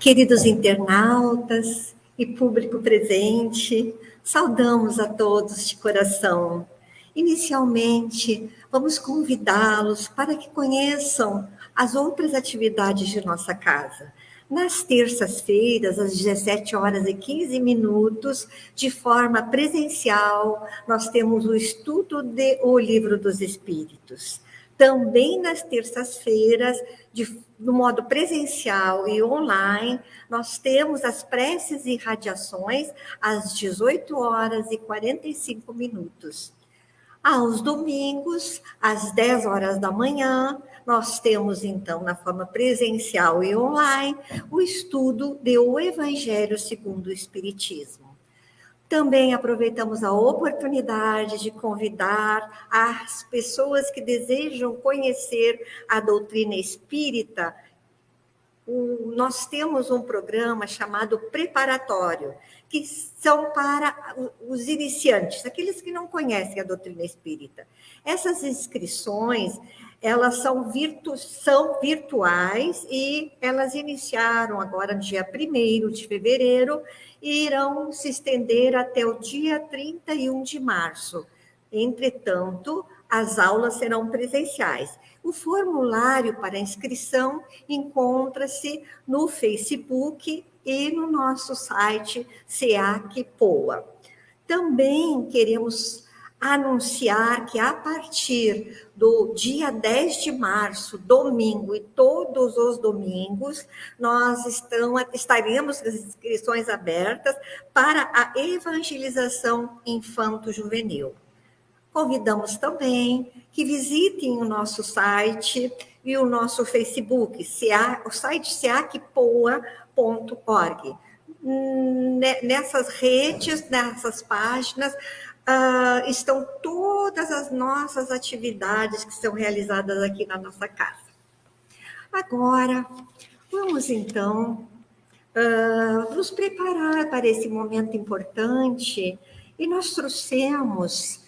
Queridos internautas e público presente, saudamos a todos de coração. Inicialmente, vamos convidá-los para que conheçam as outras atividades de nossa casa. Nas terças-feiras, às 17h15, de forma presencial, nós temos o estudo do Livro dos Espíritos. Também nas terças-feiras, no modo presencial e online, nós temos as preces e radiações às 18h45. Aos domingos, às 10h da manhã, nós temos, então, na forma presencial e online, o estudo do Evangelho segundo o Espiritismo. Também aproveitamos a oportunidade de convidar as pessoas que desejam conhecer a doutrina espírita. Nós temos um programa chamado Preparatório, que são para os iniciantes, aqueles que não conhecem a doutrina espírita. Essas inscrições, elas são virtuais e elas iniciaram agora no dia 1º de fevereiro e irão se estender até o dia 31 de março. Entretanto, as aulas serão presenciais. O formulário para inscrição encontra-se no Facebook e no nosso site SEAC Poa. Também queremos anunciar que a partir do dia 10 de março, domingo e todos os domingos, nós estaremos com as inscrições abertas para a evangelização infanto-juvenil. Convidamos também que visitem o nosso site e o nosso Facebook, o site seacpoa.org. Nessas redes, nessas páginas, estão todas as nossas atividades que são realizadas aqui na nossa casa. Agora, vamos então nos preparar para esse momento importante e nós trouxemos...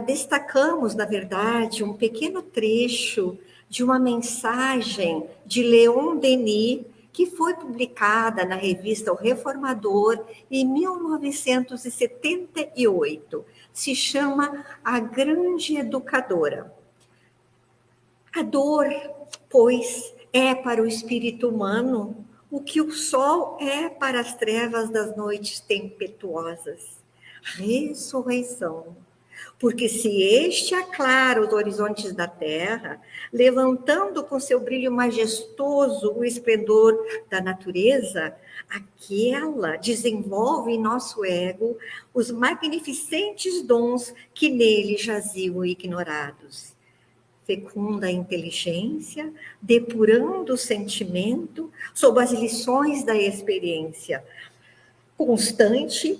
destacamos, na verdade, um pequeno trecho de uma mensagem de Leon Denis, que foi publicada na revista O Reformador em 1978. Se chama A Grande Educadora. A dor, pois, é para o espírito humano o que o sol é para as trevas das noites tempestuosas. Ressurreição. Porque se este aclara os horizontes da terra, levantando com seu brilho majestoso o esplendor da natureza, aquela desenvolve em nosso ego os magnificentes dons que nele jaziam ignorados. Fecunda a inteligência, depurando o sentimento sob as lições da experiência constante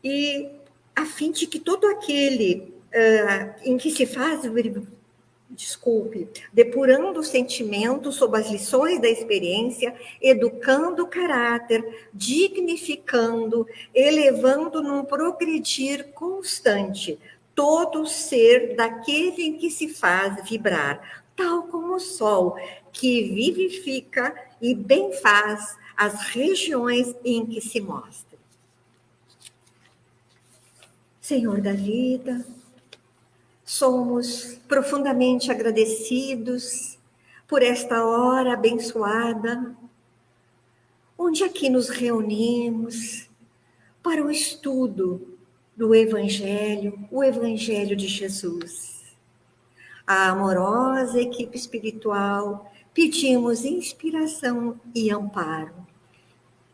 e a fim de que todo aquele em que se faz, depurando o sentimento sob as lições da experiência, educando o caráter, dignificando, elevando num progredir constante todo o ser daquele em que se faz vibrar, tal como o sol que vivifica e bem faz as regiões em que se mostra. Senhor da vida, somos profundamente agradecidos por esta hora abençoada, onde aqui nos reunimos para o estudo do Evangelho, o Evangelho de Jesus. A amorosa equipe espiritual, pedimos inspiração e amparo.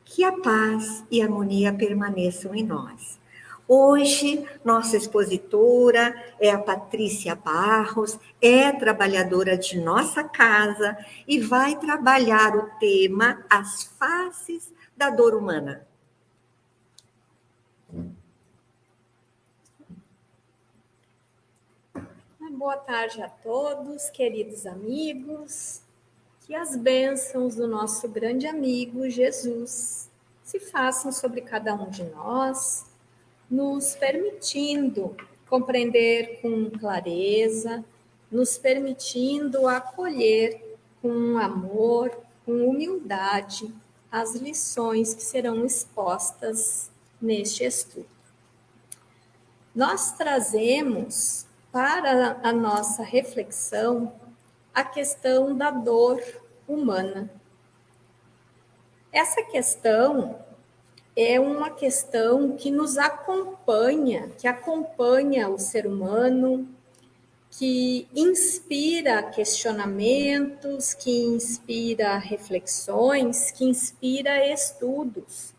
Que a paz e a harmonia permaneçam em nós. Hoje, nossa expositora é a Patrícia Barros, é trabalhadora de nossa casa e vai trabalhar o tema As Faces da Dor Humana. Boa tarde a todos, queridos amigos. Que as bênçãos do nosso grande amigo Jesus se façam sobre cada um de nós, nos permitindo compreender com clareza, nos permitindo acolher com amor, com humildade as lições que serão expostas neste estudo. Nós trazemos para a nossa reflexão a questão da dor humana. Essa questão é uma questão que nos acompanha, que acompanha o ser humano, que inspira questionamentos, que inspira reflexões, que inspira estudos,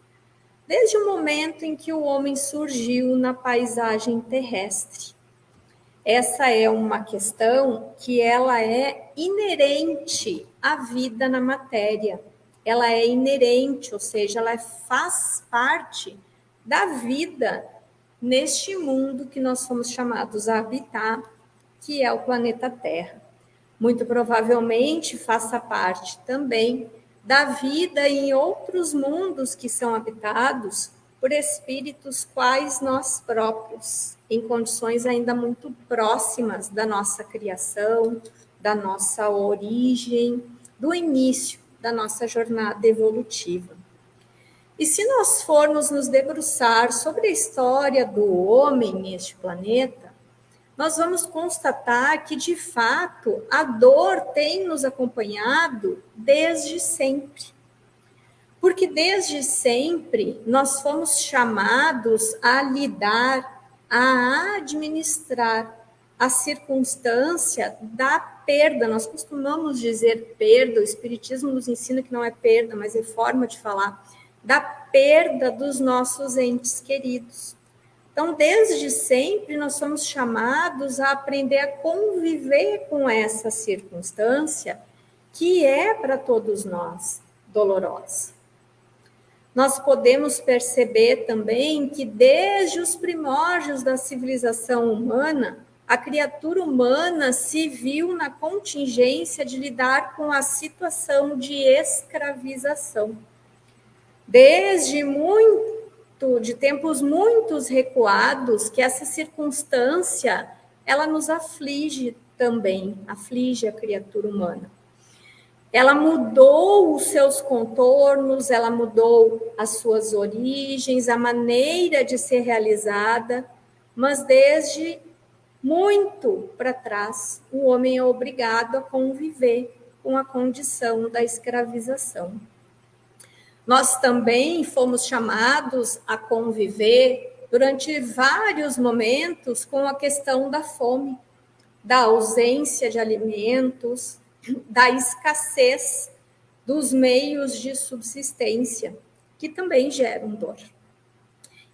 desde o momento em que o homem surgiu na paisagem terrestre. Essa é uma questão que ela é inerente à vida na matéria. Ela é inerente, ou seja, ela faz parte da vida neste mundo que nós somos chamados a habitar, que é o planeta Terra. Muito provavelmente faça parte também da vida em outros mundos que são habitados por espíritos quais nós próprios, em condições ainda muito próximas da nossa criação, da nossa origem, do início da nossa jornada evolutiva. E se nós formos nos debruçar sobre a história do homem neste planeta, nós vamos constatar que, de fato, a dor tem nos acompanhado desde sempre. Porque desde sempre nós fomos chamados a lidar, a administrar a circunstância da perda. Nós costumamos dizer perda, o Espiritismo nos ensina que não é perda, mas é forma de falar, da perda dos nossos entes queridos. Então, desde sempre, nós somos chamados a aprender a conviver com essa circunstância que é para todos nós dolorosa. Nós podemos perceber também que desde os primórdios da civilização humana, a criatura humana se viu na contingência de lidar com a situação de escravização. Desde de tempos muito recuados, que essa circunstância, ela nos aflige também, aflige a criatura humana. Ela mudou os seus contornos, ela mudou as suas origens, a maneira de ser realizada, mas desde muito para trás, o homem é obrigado a conviver com a condição da escravização. Nós também fomos chamados a conviver durante vários momentos com a questão da fome, da ausência de alimentos, da escassez dos meios de subsistência, que também geram dor.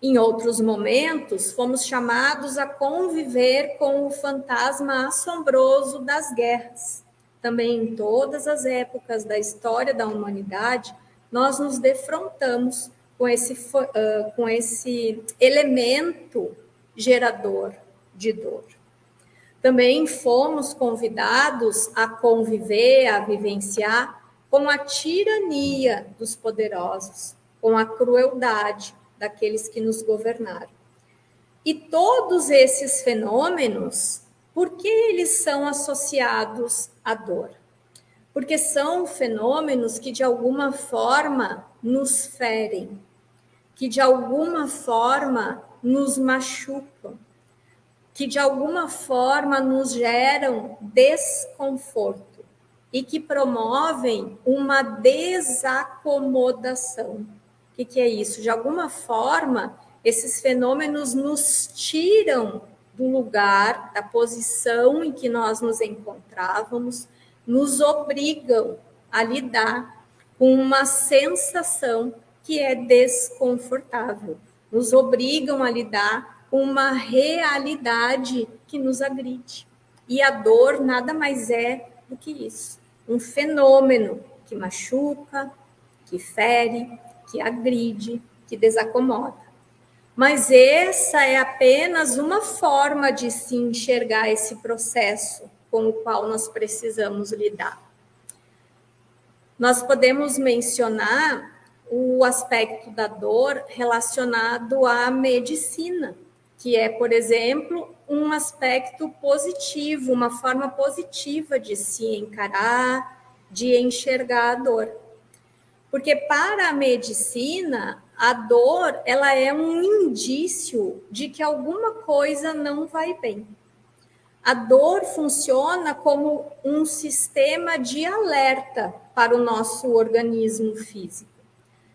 Em outros momentos, fomos chamados a conviver com o fantasma assombroso das guerras. Também em todas as épocas da história da humanidade, nós nos defrontamos com esse elemento gerador de dor. Também fomos convidados a conviver, a vivenciar com a tirania dos poderosos, com a crueldade daqueles que nos governaram. E todos esses fenômenos, por que eles são associados à dor? Porque são fenômenos que de alguma forma nos ferem, que de alguma forma nos machucam, que de alguma forma nos geram desconforto e que promovem uma desacomodação. O que é isso? De alguma forma, esses fenômenos nos tiram do lugar, da posição em que nós nos encontrávamos, nos obrigam a lidar com uma sensação que é desconfortável, nos obrigam a lidar com uma realidade que nos agride. E a dor nada mais é do que isso, um fenômeno que machuca, que fere, que agride, que desacomoda. Mas essa é apenas uma forma de se enxergar esse processo com o qual nós precisamos lidar. Nós podemos mencionar o aspecto da dor relacionado à medicina, que é, por exemplo, um aspecto positivo, uma forma positiva de se encarar, de enxergar a dor. Porque para a medicina, a dor, ela é um indício de que alguma coisa não vai bem. A dor funciona como um sistema de alerta para o nosso organismo físico.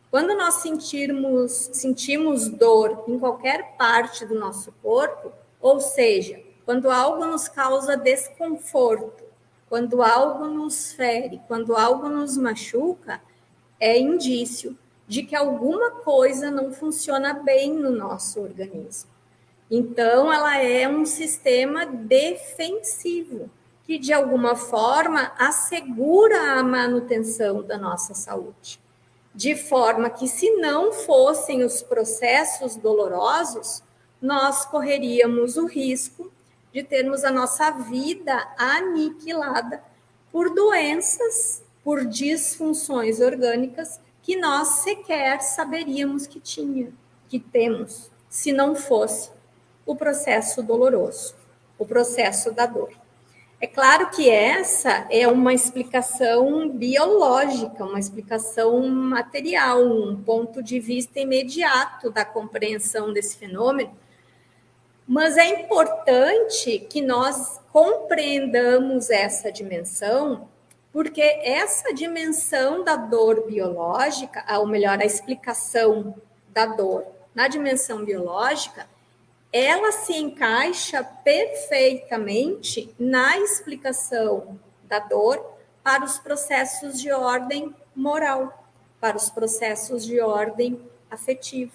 Quando nós sentimos dor em qualquer parte do nosso corpo, ou seja, quando algo nos causa desconforto, quando algo nos fere, quando algo nos machuca, é indício de que alguma coisa não funciona bem no nosso organismo. Então, ela é um sistema defensivo, que de alguma forma assegura a manutenção da nossa saúde. De forma que, se não fossem os processos dolorosos, nós correríamos o risco de termos a nossa vida aniquilada por doenças, por disfunções orgânicas que nós sequer saberíamos que temos, se não fosse o processo doloroso, o processo da dor. É claro que essa é uma explicação biológica, uma explicação material, um ponto de vista imediato da compreensão desse fenômeno, mas é importante que nós compreendamos essa dimensão, porque essa dimensão da dor biológica, ou melhor, a explicação da dor na dimensão biológica, ela se encaixa perfeitamente na explicação da dor para os processos de ordem moral, para os processos de ordem afetiva.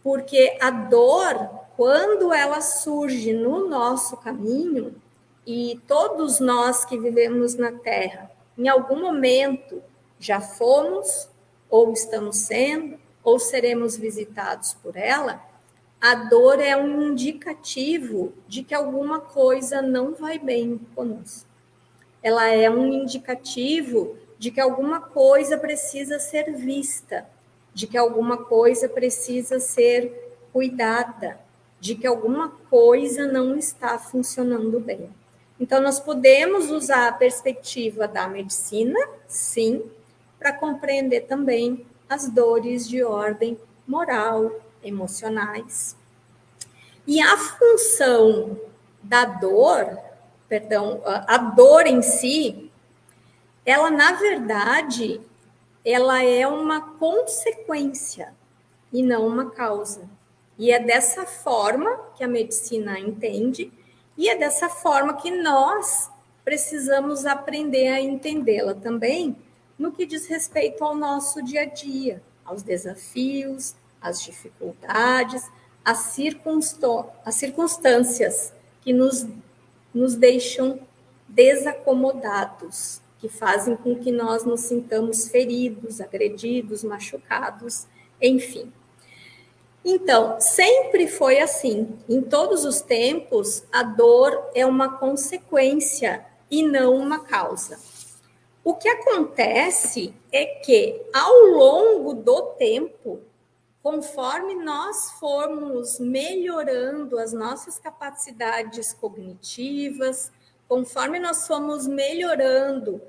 Porque a dor, quando ela surge no nosso caminho, e todos nós que vivemos na Terra, em algum momento já fomos, ou estamos sendo, ou seremos visitados por ela, a dor é um indicativo de que alguma coisa não vai bem conosco. Ela é um indicativo de que alguma coisa precisa ser vista, de que alguma coisa precisa ser cuidada, de que alguma coisa não está funcionando bem. Então, nós podemos usar a perspectiva da medicina, sim, para compreender também as dores de ordem moral, emocionais. E a função da dor, a dor em si, ela, na verdade, ela é uma consequência e não uma causa. E é dessa forma que a medicina entende, e é dessa forma que nós precisamos aprender a entendê-la também, no que diz respeito ao nosso dia a dia, aos desafios, às dificuldades, às circunstâncias que nos deixam desacomodados, que fazem com que nós nos sintamos feridos, agredidos, machucados, enfim. Então, sempre foi assim. Em todos os tempos, a dor é uma consequência e não uma causa. O que acontece é que, ao longo do tempo, conforme nós formos melhorando as nossas capacidades cognitivas, conforme nós formos melhorando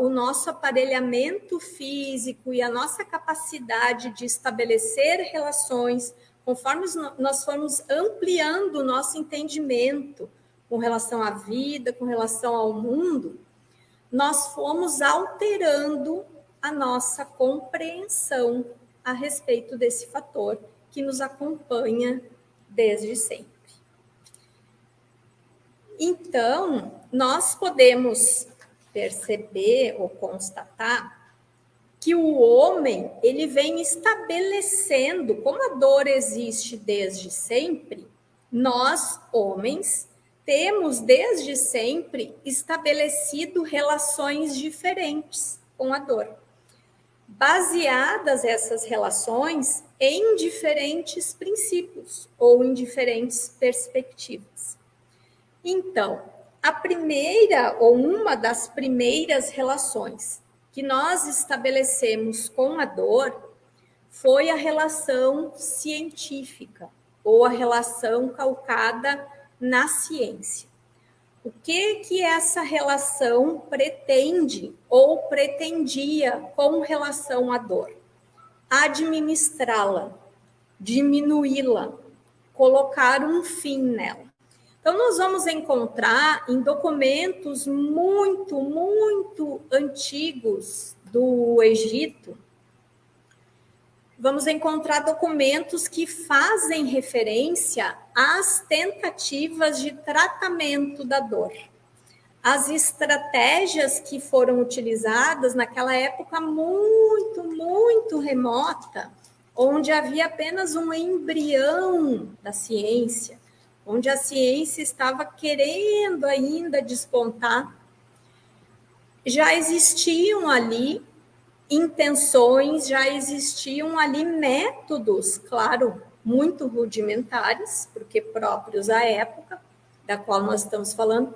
o nosso aparelhamento físico e a nossa capacidade de estabelecer relações, conforme nós formos ampliando o nosso entendimento com relação à vida, com relação ao mundo, nós fomos alterando a nossa compreensão a respeito desse fator que nos acompanha desde sempre. Então, nós podemos perceber ou constatar que o homem, ele vem estabelecendo, como a dor existe desde sempre, nós, homens, temos desde sempre estabelecido relações diferentes com a dor. Baseadas essas relações em diferentes princípios ou em diferentes perspectivas. Então, a primeira ou uma das primeiras relações que nós estabelecemos com a dor foi a relação científica ou a relação calcada na ciência. O que essa relação pretende ou pretendia com relação à dor? Administrá-la, diminuí-la, colocar um fim nela. Então, nós vamos encontrar em documentos muito antigos do Egito, vamos encontrar documentos que fazem referência às tentativas de tratamento da dor. As estratégias que foram utilizadas naquela época muito remota, onde havia apenas um embrião da ciência, onde a ciência estava querendo ainda despontar, já existiam ali intenções, já existiam ali métodos, claro, muito rudimentares, porque próprios à época da qual nós estamos falando,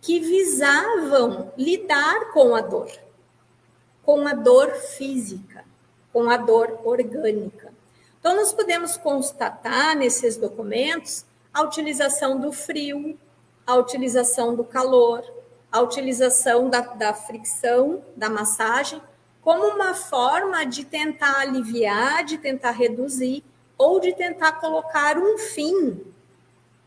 que visavam lidar com a dor física, com a dor orgânica. Então, nós podemos constatar nesses documentos a utilização do frio, a utilização do calor, a utilização da fricção, da massagem, como uma forma de tentar aliviar, de tentar reduzir ou de tentar colocar um fim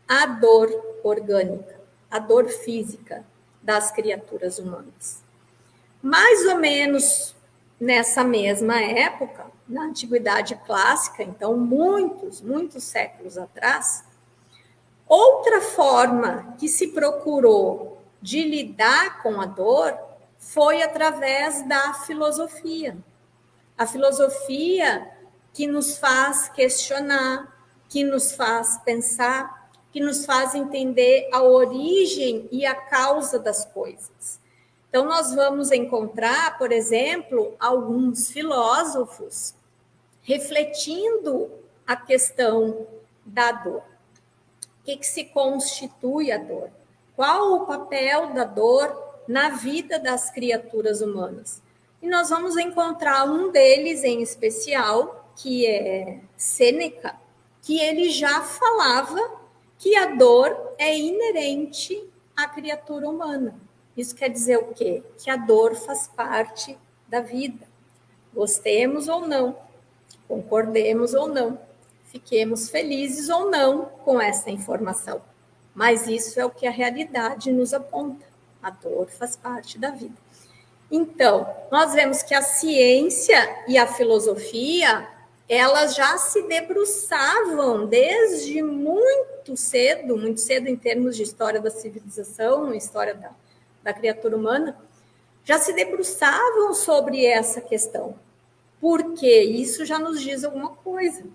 à dor orgânica, à dor física das criaturas humanas. Mais ou menos nessa mesma época, na Antiguidade Clássica, então muitos séculos atrás, outra forma que se procurou de lidar com a dor foi através da filosofia. A filosofia que nos faz questionar, que nos faz pensar, que nos faz entender a origem e a causa das coisas. Então, nós vamos encontrar, por exemplo, alguns filósofos refletindo a questão da dor. O que se constitui a dor? Qual o papel da dor na vida das criaturas humanas? E nós vamos encontrar um deles em especial, que é Sêneca, que ele já falava que a dor é inerente à criatura humana. Isso quer dizer o quê? Que a dor faz parte da vida. Gostemos ou não, concordemos ou não, fiquemos felizes ou não com essa informação. Mas isso é o que a realidade nos aponta. A dor faz parte da vida. Então, nós vemos que a ciência e a filosofia, elas já se debruçavam desde muito cedo em termos de história da civilização, história da criatura humana, já se debruçavam sobre essa questão. Porque isso já nos diz alguma coisa.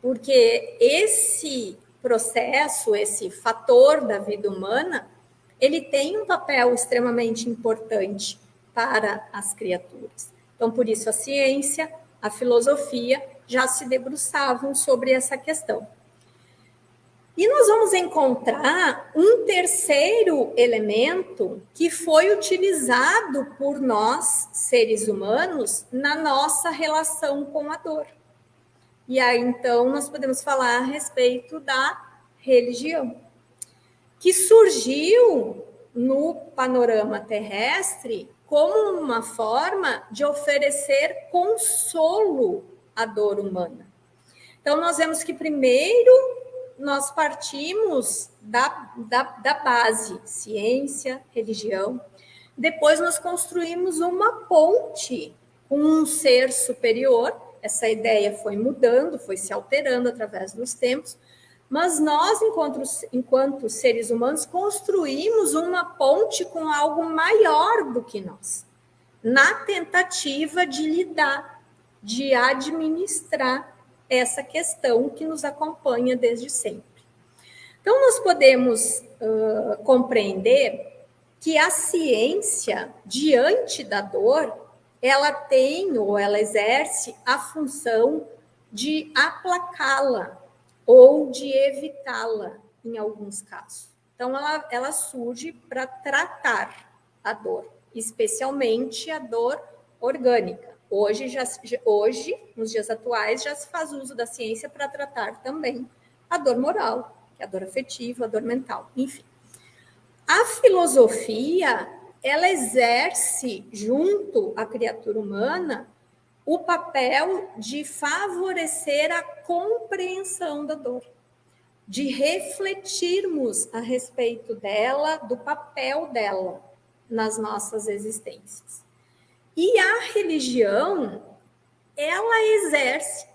Porque esse processo, esse fator da vida humana, ele tem um papel extremamente importante para as criaturas. Então, por isso, a ciência, a filosofia já se debruçavam sobre essa questão. E nós vamos encontrar um terceiro elemento que foi utilizado por nós, seres humanos, na nossa relação com a dor. E aí, então, nós podemos falar a respeito da religião, que surgiu no panorama terrestre como uma forma de oferecer consolo à dor humana. Então, nós vemos que primeiro nós partimos da base, ciência, religião. Depois nós construímos uma ponte com um ser superior. Essa ideia foi mudando, foi se alterando através dos tempos. Mas nós, enquanto seres humanos, construímos uma ponte com algo maior do que nós, na tentativa de lidar, de administrar essa questão que nos acompanha desde sempre. Então, nós podemos compreender que a ciência, diante da dor, ela tem ou ela exerce a função de aplacá-la ou de evitá-la em alguns casos. Então, ela surge para tratar a dor, especialmente a dor orgânica. Hoje, nos dias atuais, já se faz uso da ciência para tratar também a dor moral, que é a dor afetiva, a dor mental, enfim. A filosofia, ela exerce, junto à criatura humana, o papel de favorecer a compreensão da dor, de refletirmos a respeito dela, do papel dela nas nossas existências. E a religião, ela exerce,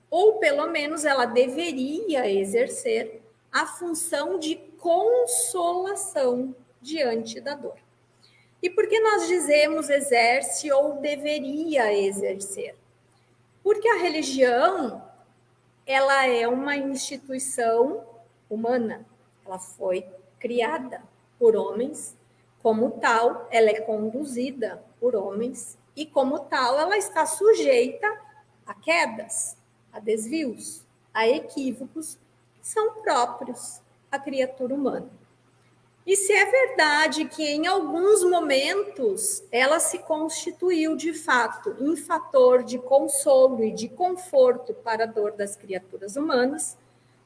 ou pelo menos ela deveria exercer, a função de consolação diante da dor. E por que nós dizemos exerce ou deveria exercer? Porque a religião, ela é uma instituição humana, ela foi criada por homens, como tal, ela é conduzida por homens, e como tal, ela está sujeita a quedas, a desvios, a equívocos que são próprios à criatura humana. E se é verdade que em alguns momentos ela se constituiu de fato em fator de consolo e de conforto para a dor das criaturas humanas,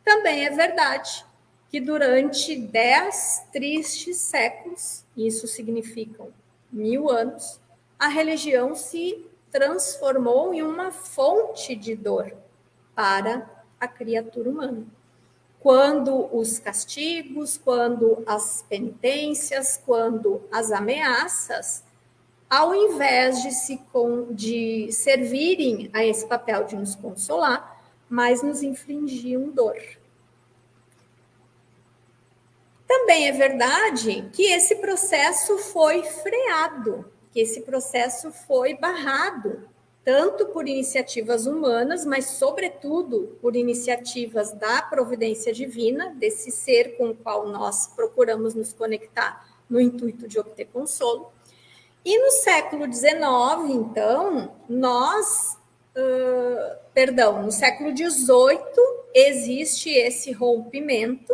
também é verdade que durante 10 tristes séculos, isso significa 1000 anos, a religião se transformou em uma fonte de dor para a criatura humana. Quando os castigos, quando as penitências, quando as ameaças, ao invés de servirem a esse papel de nos consolar, mas nos infligiam dor. Também é verdade que esse processo foi freado, que esse processo foi barrado, tanto por iniciativas humanas, mas, sobretudo, por iniciativas da providência divina, desse ser com o qual nós procuramos nos conectar no intuito de obter consolo. E no século XIX, então, no século XVIII, existe esse rompimento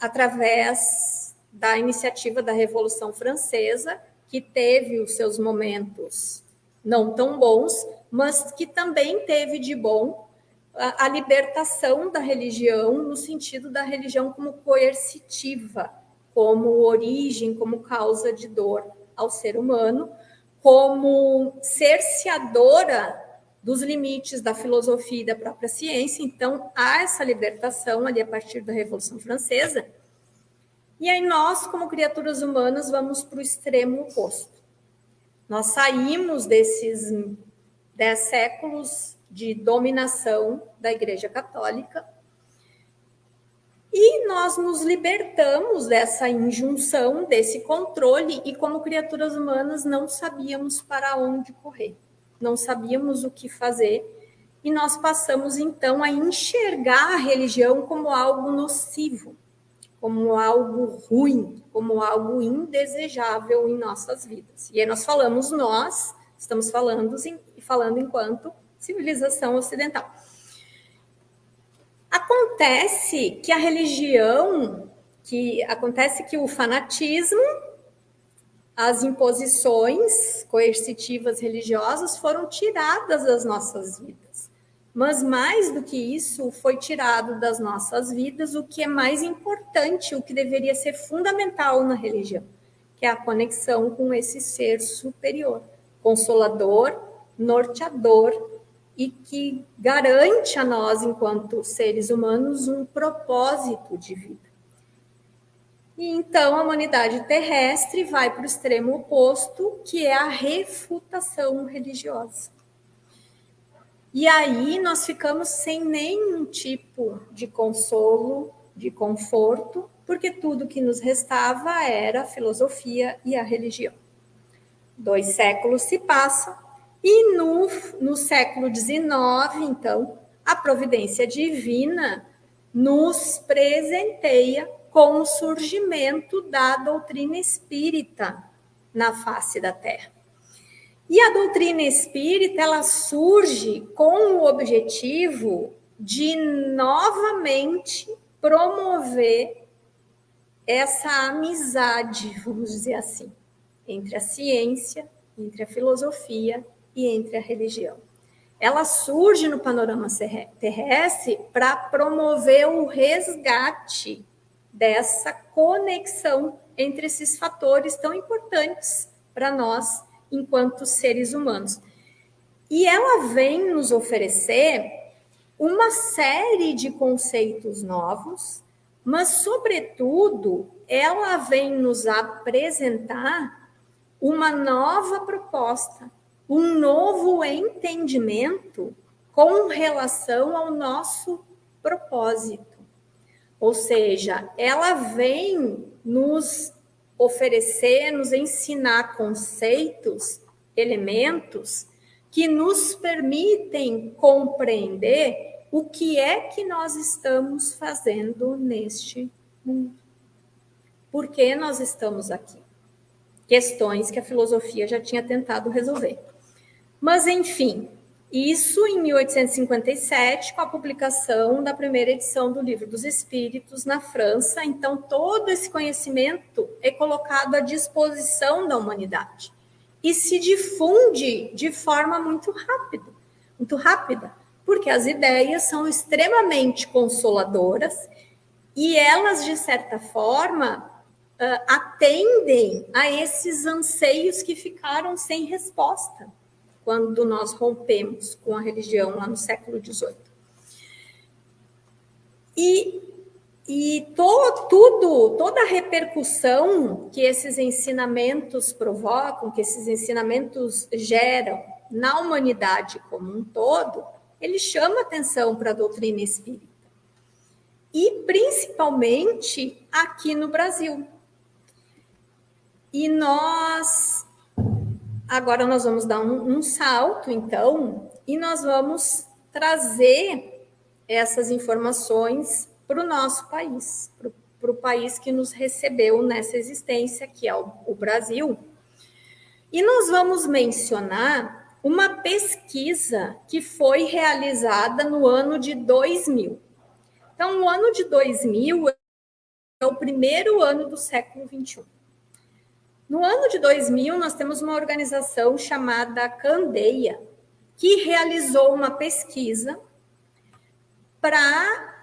através da iniciativa da Revolução Francesa, que teve os seus momentos não tão bons, mas que também teve de bom a libertação da religião, no sentido da religião como coercitiva, como origem, como causa de dor ao ser humano, como cerceadora dos limites da filosofia e da própria ciência. Então, há essa libertação ali a partir da Revolução Francesa. E aí nós, como criaturas humanas, vamos para o extremo oposto. Nós saímos desses 10 séculos de dominação da Igreja Católica e nós nos libertamos dessa injunção, desse controle, e como criaturas humanas não sabíamos para onde correr, não sabíamos o que fazer, e nós passamos então a enxergar a religião como algo nocivo, como algo ruim, como algo indesejável em nossas vidas. E aí nós estamos falando enquanto civilização ocidental. Acontece que o fanatismo, as imposições coercitivas religiosas foram tiradas das nossas vidas. Mas mais do que isso, foi tirado das nossas vidas o que é mais importante, o que deveria ser fundamental na religião, que é a conexão com esse ser superior, consolador, norteador, e que garante a nós, enquanto seres humanos, um propósito de vida. E então a humanidade terrestre vai para o extremo oposto, que é a refutação religiosa. E aí nós ficamos sem nenhum tipo de consolo, de conforto, porque tudo que nos restava era a filosofia e a religião. 2 séculos se passam, e no século XIX, então, a providência divina nos presenteia com o surgimento da doutrina espírita na face da Terra. E a doutrina espírita, ela surge com o objetivo de novamente promover essa amizade, vamos dizer assim, entre a ciência, entre a filosofia e entre a religião. Ela surge no panorama terrestre para promover o resgate dessa conexão entre esses fatores tão importantes para nós enquanto seres humanos. E ela vem nos oferecer uma série de conceitos novos, mas, sobretudo, ela vem nos apresentar uma nova proposta, um novo entendimento com relação ao nosso propósito. Ou seja, ela vem nos oferecer, nos ensinar conceitos, elementos que nos permitem compreender o que é que nós estamos fazendo neste mundo. Por que nós estamos aqui? Questões que a filosofia já tinha tentado resolver. Mas, enfim, isso em 1857, com a publicação da primeira edição do Livro dos Espíritos na França. Então, todo esse conhecimento é colocado à disposição da humanidade e se difunde de forma muito rápida, porque as ideias são extremamente consoladoras e elas, de certa forma, atendem a esses anseios que ficaram sem resposta quando nós rompemos com a religião lá no século XVIII. E toda a repercussão que esses ensinamentos provocam, que esses ensinamentos geram na humanidade como um todo, ele chama atenção para a doutrina espírita. E principalmente aqui no Brasil. E agora nós vamos dar um salto, então, e nós vamos trazer essas informações para o nosso país, para o país que nos recebeu nessa existência, que é o Brasil. E nós vamos mencionar uma pesquisa que foi realizada no ano de 2000. Então, o ano de 2000 é o primeiro ano do século XXI. No ano de 2000, nós temos uma organização chamada Candeia, que realizou uma pesquisa para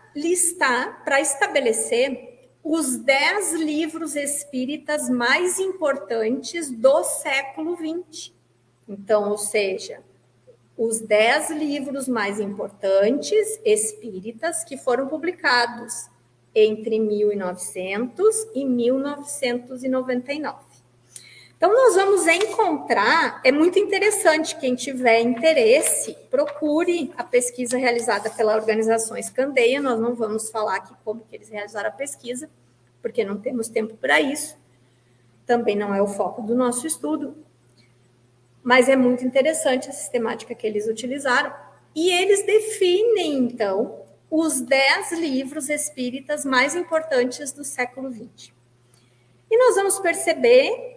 estabelecer os 10 livros espíritas mais importantes do século XX. Então, ou seja, os 10 livros mais importantes espíritas que foram publicados entre 1900 e 1999. Então, nós vamos encontrar, é muito interessante, quem tiver interesse, procure a pesquisa realizada pela organização Candeia. Nós não vamos falar aqui como que eles realizaram a pesquisa, porque não temos tempo para isso, também não é o foco do nosso estudo, mas é muito interessante a sistemática que eles utilizaram, e eles definem, então, os 10 livros espíritas mais importantes do século XX. E nós vamos perceber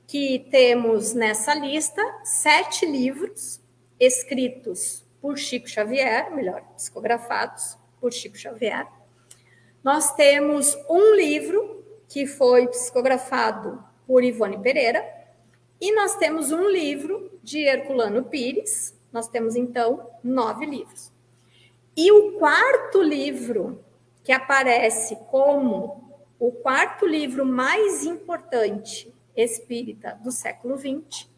que temos nessa lista 7 livros escritos por Chico Xavier, melhor, psicografados por Chico Xavier. Nós temos um livro que foi psicografado por Ivone Pereira, e nós temos um livro de Herculano Pires. Nós temos, então, 9 livros. E o quarto livro, que aparece como o quarto livro mais importante espírita do século XX,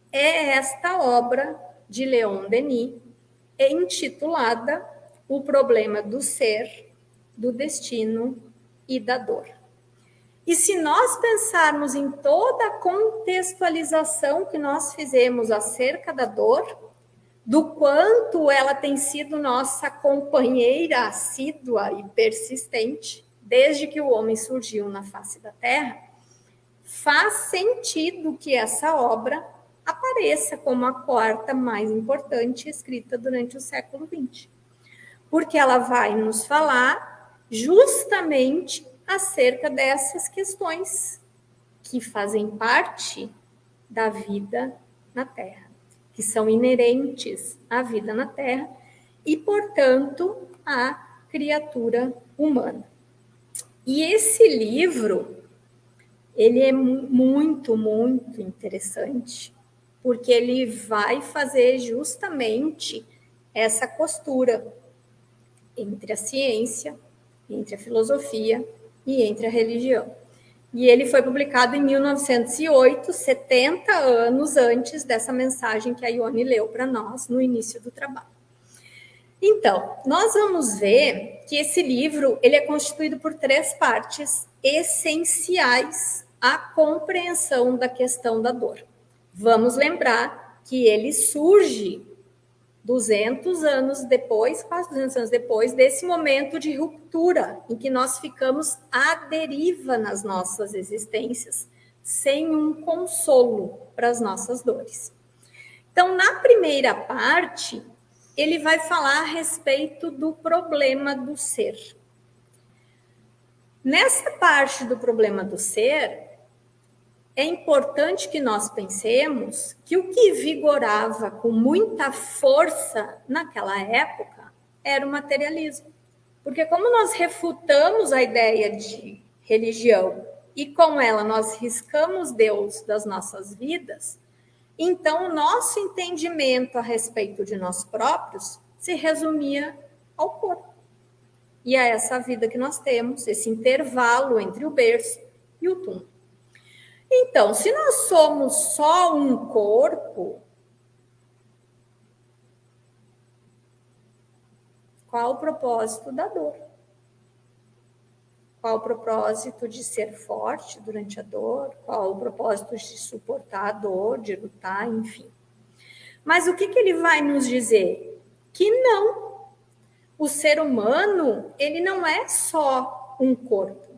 é esta obra de Leon Denis, intitulada O Problema do Ser, do Destino e da Dor. E se nós pensarmos em toda a contextualização que nós fizemos acerca da dor, do quanto ela tem sido nossa companheira assídua e persistente, desde que o homem surgiu na face da Terra, faz sentido que essa obra apareça como a quarta mais importante escrita durante o século XX. Porque ela vai nos falar justamente acerca dessas questões que fazem parte da vida na Terra, que são inerentes à vida na Terra e, portanto, à criatura humana. E esse livro, ele é muito, muito interessante, porque ele vai fazer justamente essa costura entre a ciência, entre a filosofia e entre a religião. E ele foi publicado em 1908, 70 anos antes dessa mensagem que a Ione leu para nós no início do trabalho. Então, nós vamos ver que esse livro ele é constituído por 3 partes essenciais à compreensão da questão da dor. Vamos lembrar que ele surge 200 anos depois, quase 200 anos depois, desse momento de ruptura, em que nós ficamos à deriva nas nossas existências, sem um consolo para as nossas dores. Então, na primeira parte, ele vai falar a respeito do problema do ser. Nessa parte do problema do ser, é importante que nós pensemos que o que vigorava com muita força naquela época era o materialismo. Porque como nós refutamos a ideia de religião e com ela nós riscamos Deus das nossas vidas, então o nosso entendimento a respeito de nós próprios se resumia ao corpo. E a essa vida que nós temos, esse intervalo entre o berço e o túmulo. Então, se nós somos só um corpo, qual o propósito da dor? Qual o propósito de ser forte durante a dor? Qual o propósito de suportar a dor, de lutar, enfim. Mas o que ele vai nos dizer? Que não. O ser humano, ele não é só um corpo.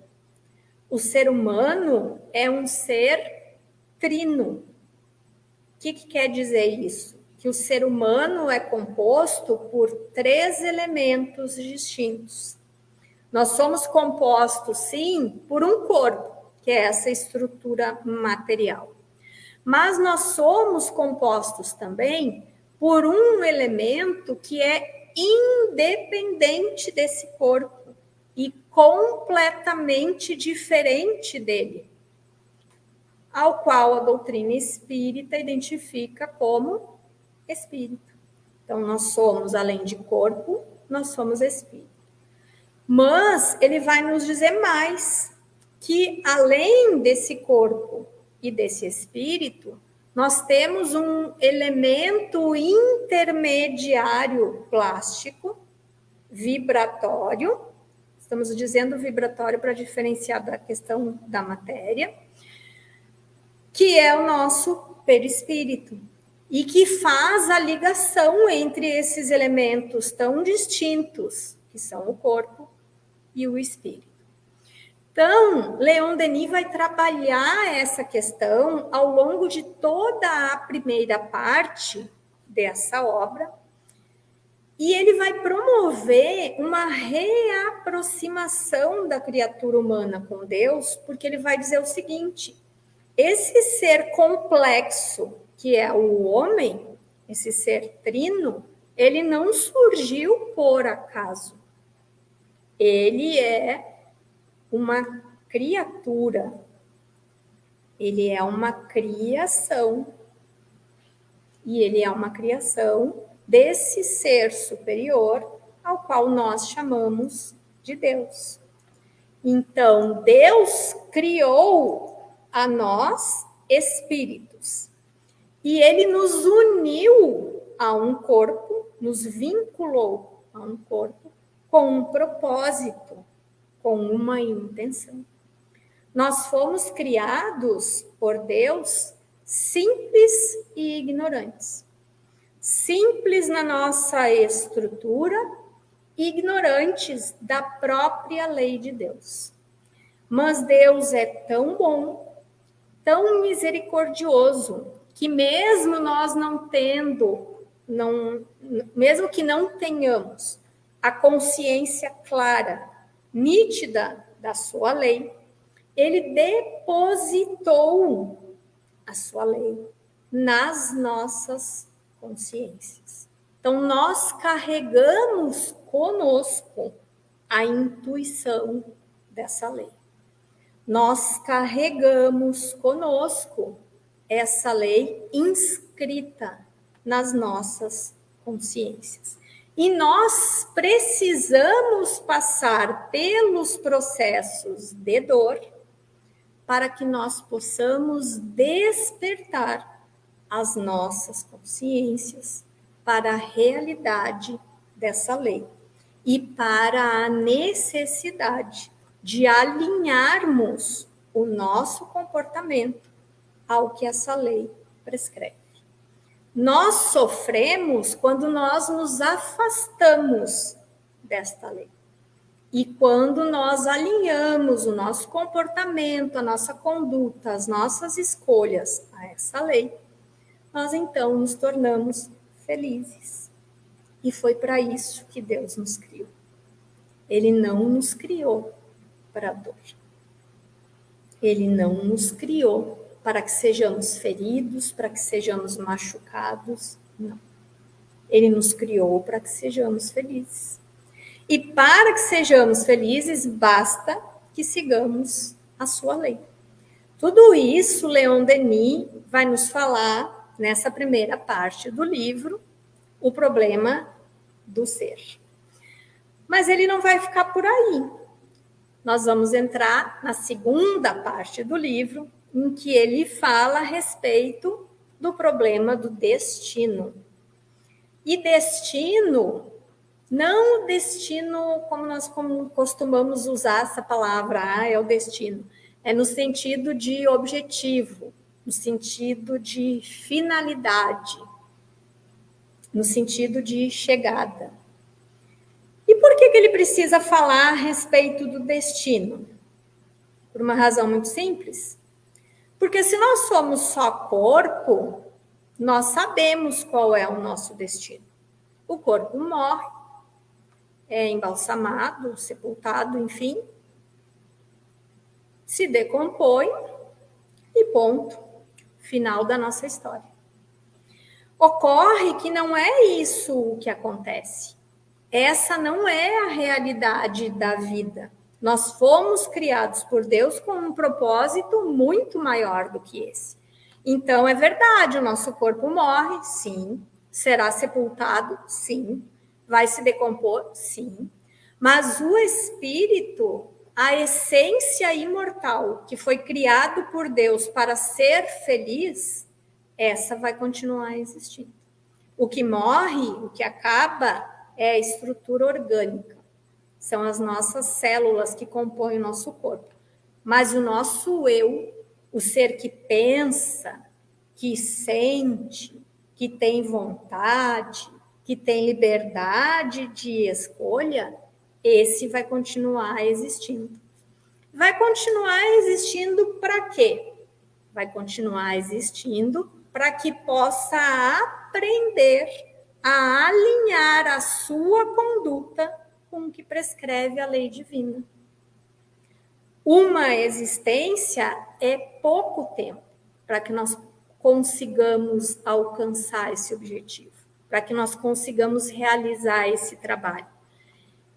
O ser humano é um ser trino. O que quer dizer isso? Que o ser humano é composto por 3 elementos distintos. Nós somos compostos, sim, por um corpo, que é essa estrutura material. Mas nós somos compostos também por um elemento que é independente desse corpo e completamente diferente dele, ao qual a doutrina espírita identifica como espírito. Então, nós somos, além de corpo, nós somos espírito. Mas ele vai nos dizer mais, que além desse corpo e desse espírito, nós temos um elemento intermediário plástico, vibratório. Estamos dizendo vibratório para diferenciar da questão da matéria, que é o nosso perispírito, e que faz a ligação entre esses elementos tão distintos, que são o corpo e o espírito. Então, Leon Denis vai trabalhar essa questão ao longo de toda a primeira parte dessa obra, e ele vai promover uma reaproximação da criatura humana com Deus, porque ele vai dizer o seguinte: esse ser complexo, que é o homem, esse ser trino, ele não surgiu por acaso. Ele é uma criatura, ele é uma criação, e ele é uma criação desse ser superior, ao qual nós chamamos de Deus. Então, Deus criou a nós espíritos, e ele nos uniu a um corpo, nos vinculou a um corpo com um propósito, com uma intenção. Nós fomos criados por Deus simples e ignorantes. Simples na nossa estrutura, ignorantes da própria lei de Deus. Mas Deus é tão bom, tão misericordioso, que mesmo nós não tendo, mesmo que não tenhamos a consciência clara, nítida da sua lei, ele depositou a sua lei nas nossas consciências. Então, nós carregamos conosco a intuição dessa lei. Nós carregamos conosco essa lei inscrita nas nossas consciências. E nós precisamos passar pelos processos de dor para que nós possamos despertar as nossas consciências para a realidade dessa lei e para a necessidade de alinharmos o nosso comportamento ao que essa lei prescreve. Nós sofremos quando nós nos afastamos desta lei. E quando nós alinhamos o nosso comportamento, a nossa conduta, as nossas escolhas a essa lei, nós então nos tornamos felizes. E foi para isso que Deus nos criou. Ele não nos criou para a dor. Ele não nos criou para que sejamos feridos, para que sejamos machucados. Não. Ele nos criou para que sejamos felizes. E para que sejamos felizes, basta que sigamos a sua lei. Tudo isso, Leon Denis vai nos falar nessa primeira parte do livro, O Problema do Ser. Mas ele não vai ficar por aí. Nós vamos entrar na segunda parte do livro, em que ele fala a respeito do problema do destino. E destino, não destino como nós costumamos usar essa palavra, é o destino. É no sentido de objetivo, no sentido de finalidade, no sentido de chegada. E por que ele precisa falar a respeito do destino? Por uma razão muito simples. Porque se nós somos só corpo, nós sabemos qual é o nosso destino. O corpo morre, é embalsamado, sepultado, enfim, se decompõe e ponto. Final da nossa história. Ocorre que não é isso o que acontece. Essa não é a realidade da vida. Nós fomos criados por Deus com um propósito muito maior do que esse. Então, é verdade, o nosso corpo morre, sim. Será sepultado, sim. Vai se decompor, sim. Mas o espírito, a essência imortal, que foi criado por Deus para ser feliz, essa vai continuar existindo. O que morre, o que acaba, é a estrutura orgânica. São as nossas células que compõem o nosso corpo. Mas o nosso eu, o ser que pensa, que sente, que tem vontade, que tem liberdade de escolha, esse vai continuar existindo. Vai continuar existindo para quê? Vai continuar existindo para que possa aprender a alinhar a sua conduta com o que prescreve a lei divina. Uma existência é pouco tempo para que nós consigamos alcançar esse objetivo, para que nós consigamos realizar esse trabalho.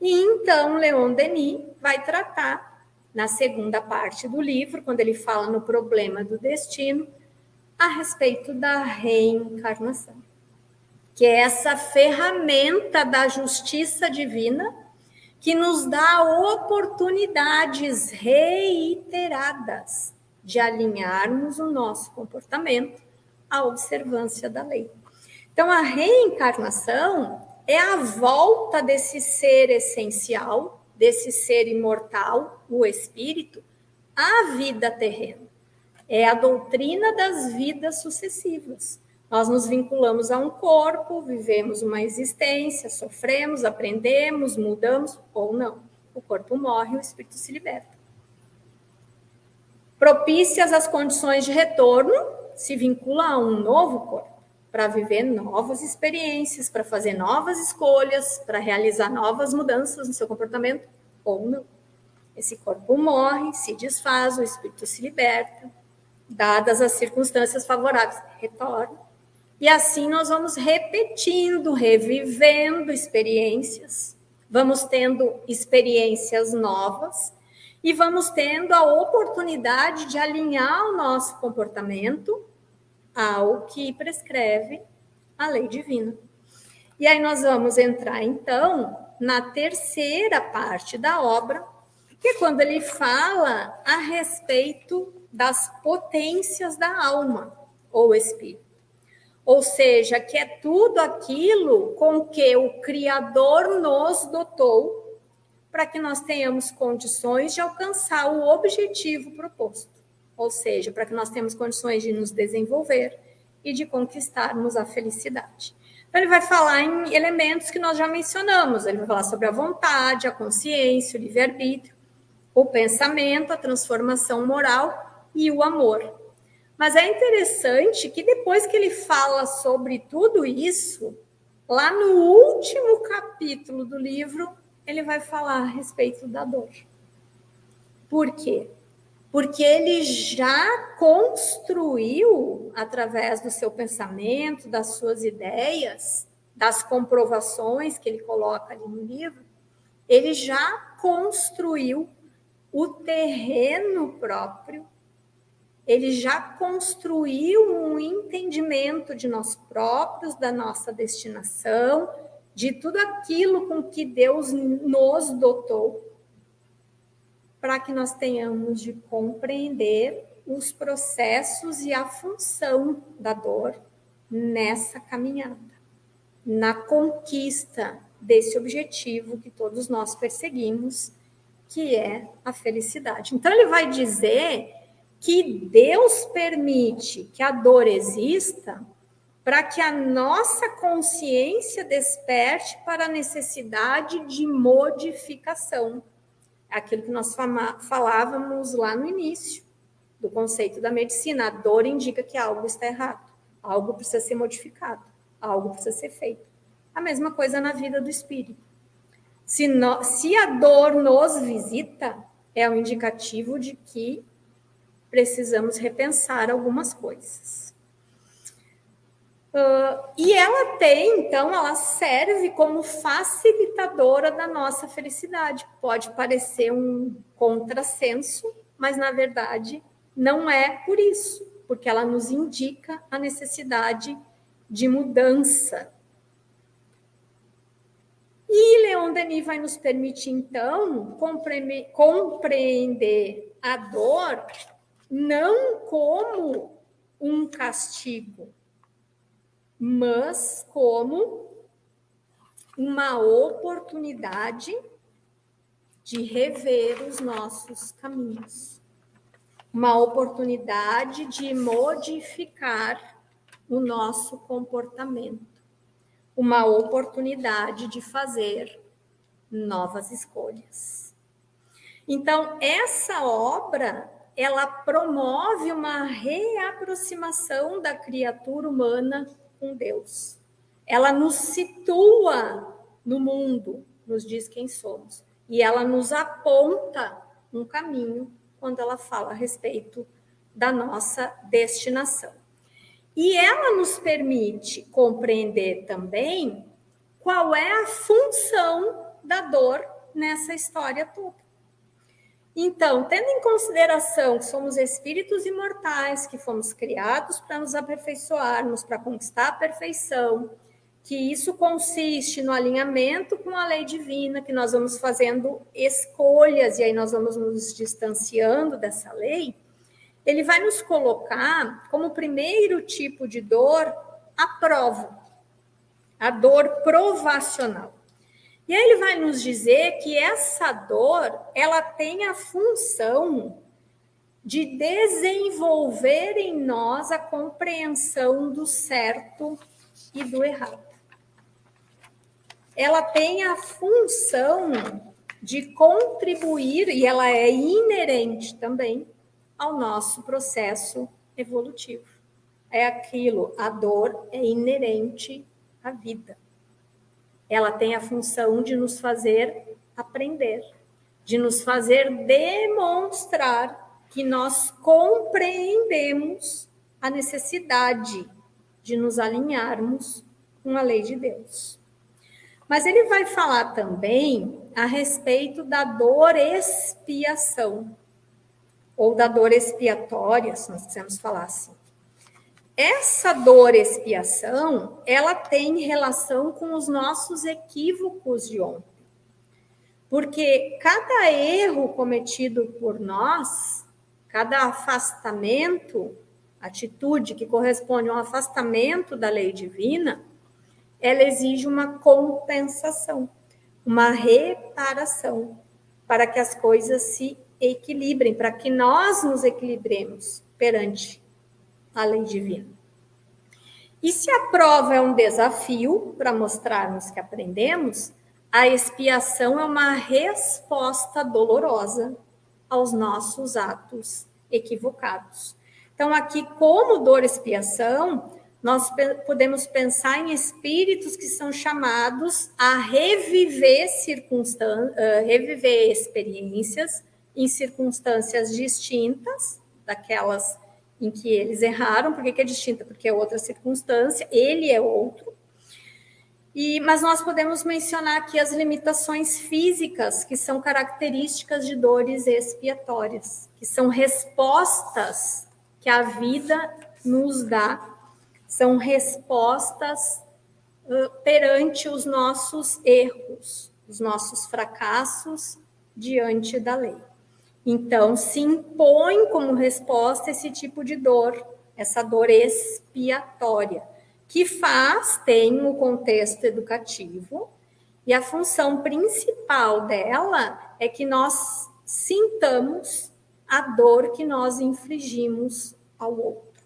E então, Leon Denis vai tratar, na segunda parte do livro, quando ele fala no problema do destino, a respeito da reencarnação, que é essa ferramenta da justiça divina que nos dá oportunidades reiteradas de alinharmos o nosso comportamento à observância da lei. Então, a reencarnação é a volta desse ser essencial, desse ser imortal, o espírito, à vida terrena. É a doutrina das vidas sucessivas. Nós nos vinculamos a um corpo, vivemos uma existência, sofremos, aprendemos, mudamos ou não. O corpo morre, o espírito se liberta. Propícias as condições de retorno, se vincula a um novo corpo, para viver novas experiências, para fazer novas escolhas, para realizar novas mudanças no seu comportamento ou não. Esse corpo morre, se desfaz, o espírito se liberta, dadas as circunstâncias favoráveis, retorna. E assim nós vamos repetindo, revivendo experiências, vamos tendo experiências novas e vamos tendo a oportunidade de alinhar o nosso comportamento ao que prescreve a lei divina. E aí nós vamos entrar, então, na terceira parte da obra, que é quando ele fala a respeito das potências da alma ou espírito. Ou seja, que é tudo aquilo com que o Criador nos dotou para que nós tenhamos condições de alcançar o objetivo proposto. Ou seja, para que nós tenhamos condições de nos desenvolver e de conquistarmos a felicidade. Então, ele vai falar em elementos que nós já mencionamos. Ele vai falar sobre a vontade, a consciência, o livre-arbítrio, o pensamento, a transformação moral e o amor. Mas é interessante que depois que ele fala sobre tudo isso, lá no último capítulo do livro, ele vai falar a respeito da dor. Por quê? Porque ele já construiu, através do seu pensamento, das suas ideias, das comprovações que ele coloca ali no livro, ele já construiu o terreno próprio, ele já construiu um entendimento de nós próprios, da nossa destinação, de tudo aquilo com que Deus nos dotou, para que nós tenhamos de compreender os processos e a função da dor nessa caminhada, na conquista desse objetivo que todos nós perseguimos, que é a felicidade. Então, ele vai dizer que Deus permite que a dor exista para que a nossa consciência desperte para a necessidade de modificação. Aquilo que nós falávamos lá no início do conceito da medicina. A dor indica que algo está errado, algo precisa ser modificado, algo precisa ser feito. A mesma coisa na vida do espírito. Se a dor nos visita, é um indicativo de que precisamos repensar algumas coisas. E ela então, ela serve como facilitadora da nossa felicidade. Pode parecer um contrassenso, mas na verdade não é por isso, porque ela nos indica a necessidade de mudança. E Leon Denis vai nos permitir, então, compreender a dor não como um castigo, mas como uma oportunidade de rever os nossos caminhos, uma oportunidade de modificar o nosso comportamento, uma oportunidade de fazer novas escolhas. Então, essa obra, ela promove uma reaproximação da criatura humana com Deus. Ela nos situa no mundo, nos diz quem somos. E ela nos aponta um caminho quando ela fala a respeito da nossa destinação. E ela nos permite compreender também qual é a função da dor nessa história toda. Então, tendo em consideração que somos espíritos imortais, que fomos criados para nos aperfeiçoarmos, para conquistar a perfeição, que isso consiste no alinhamento com a lei divina, que nós vamos fazendo escolhas e aí nós vamos nos distanciando dessa lei, ele vai nos colocar como primeiro tipo de dor a prova, a dor provacional. E aí ele vai nos dizer que essa dor, ela tem a função de desenvolver em nós a compreensão do certo e do errado. Ela tem a função de contribuir, e ela é inerente também, ao nosso processo evolutivo. É aquilo, a dor é inerente à vida. Ela tem a função de nos fazer aprender, de nos fazer demonstrar que nós compreendemos a necessidade de nos alinharmos com a lei de Deus. Mas ele vai falar também a respeito da dor expiação, ou da dor expiatória, se nós quisermos falar assim. essa dor expiação, ela tem relação com os nossos equívocos de ontem. Porque cada erro cometido por nós, cada afastamento, atitude que corresponde a um afastamento da lei divina, ela exige uma compensação, uma reparação, para que as coisas se equilibrem, para que nós nos equilibremos perante a lei divina. E se a prova é um desafio para mostrarmos que aprendemos, a expiação é uma resposta dolorosa aos nossos atos equivocados. Então, aqui, como dor expiação, nós podemos pensar em espíritos que são chamados a reviver experiências em circunstâncias distintas daquelas em que eles erraram. Por que é distinta? Porque é outra circunstância, ele é outro. Mas nós podemos mencionar aqui as limitações físicas, que são características de dores expiatórias, que são respostas que a vida nos dá, são respostas perante os nossos erros, os nossos fracassos diante da lei. Então, se impõe como resposta esse tipo de dor, essa dor expiatória, que tem um contexto educativo, e a função principal dela é que nós sintamos a dor que nós infligimos ao outro.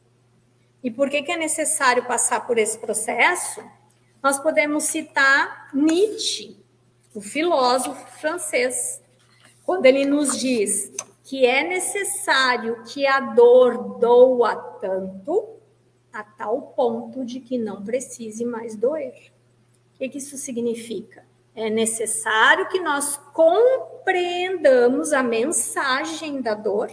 E por que é necessário passar por esse processo? Nós podemos citar Nietzsche, o filósofo francês, quando ele nos diz que é necessário que a dor doa tanto, a tal ponto de que não precise mais doer. O que isso significa? É necessário que nós compreendamos a mensagem da dor,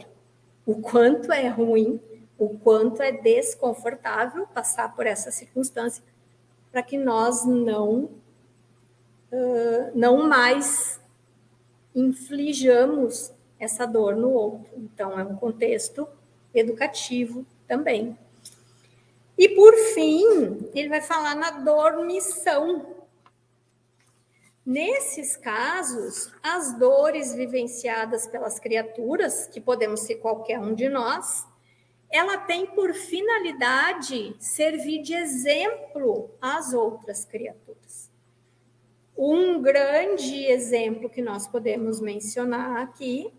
o quanto é ruim, o quanto é desconfortável passar por essa circunstância, para que nós não mais inflijamos essa dor no outro. Então, é um contexto educativo também. E, por fim, ele vai falar na dormição. Nesses casos, as dores vivenciadas pelas criaturas, que podemos ser qualquer um de nós, ela tem por finalidade servir de exemplo às outras criaturas. Um grande exemplo que nós podemos mencionar aqui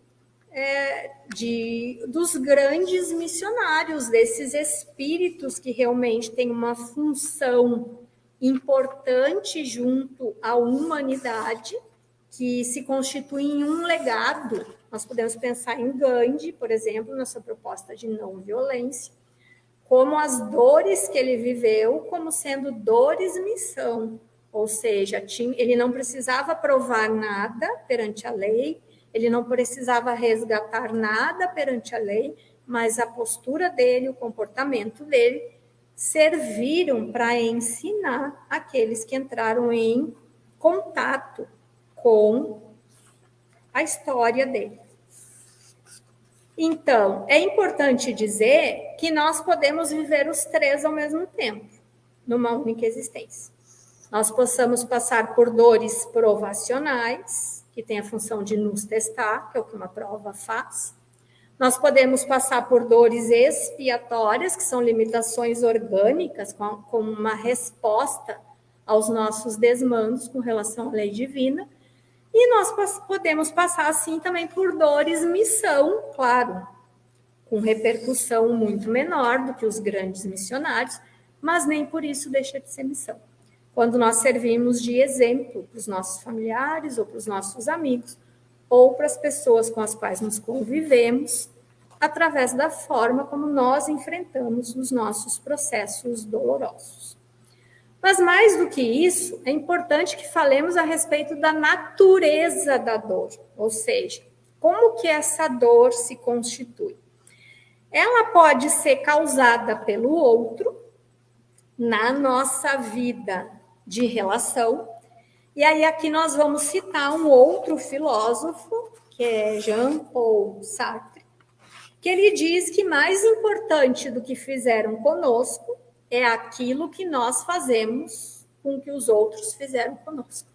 dos grandes missionários, desses espíritos que realmente têm uma função importante junto à humanidade, que se constitui em um legado. Nós podemos pensar em Gandhi, por exemplo, na sua proposta de não violência, como as dores que ele viveu como sendo dores-missão, ou seja, ele não precisava provar nada perante a lei, ele não precisava resgatar nada perante a lei, mas a postura dele, o comportamento dele, serviram para ensinar aqueles que entraram em contato com a história dele. Então, é importante dizer que nós podemos viver os três ao mesmo tempo, numa única existência. Nós possamos passar por dores provacionais, que tem a função de nos testar, que é o que uma prova faz. Nós podemos passar por dores expiatórias, que são limitações orgânicas, como uma resposta aos nossos desmandos com relação à lei divina. E nós podemos passar, assim, também por dores-missão, claro, com repercussão muito menor do que os grandes missionários, mas nem por isso deixa de ser missão. Quando nós servimos de exemplo para os nossos familiares ou para os nossos amigos, ou para as pessoas com as quais nos convivemos, através da forma como nós enfrentamos os nossos processos dolorosos. Mas mais do que isso, é importante que falemos a respeito da natureza da dor, ou seja, como que essa dor se constitui. Ela pode ser causada pelo outro na nossa vida de relação, e aí aqui nós vamos citar um outro filósofo, que é Jean-Paul Sartre, que ele diz que mais importante do que fizeram conosco é aquilo que nós fazemos com o que os outros fizeram conosco.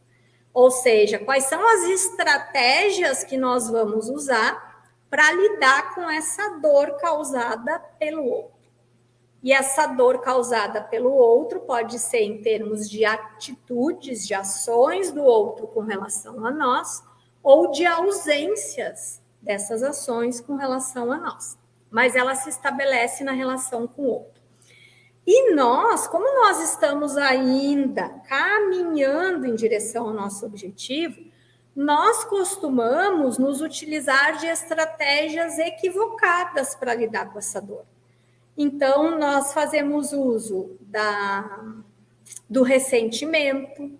Ou seja, quais são as estratégias que nós vamos usar para lidar com essa dor causada pelo outro. E essa dor causada pelo outro pode ser em termos de atitudes, de ações do outro com relação a nós, ou de ausências dessas ações com relação a nós. Mas ela se estabelece na relação com o outro. E nós, como nós estamos ainda caminhando em direção ao nosso objetivo, nós costumamos nos utilizar de estratégias equivocadas para lidar com essa dor. Então, nós fazemos uso do ressentimento,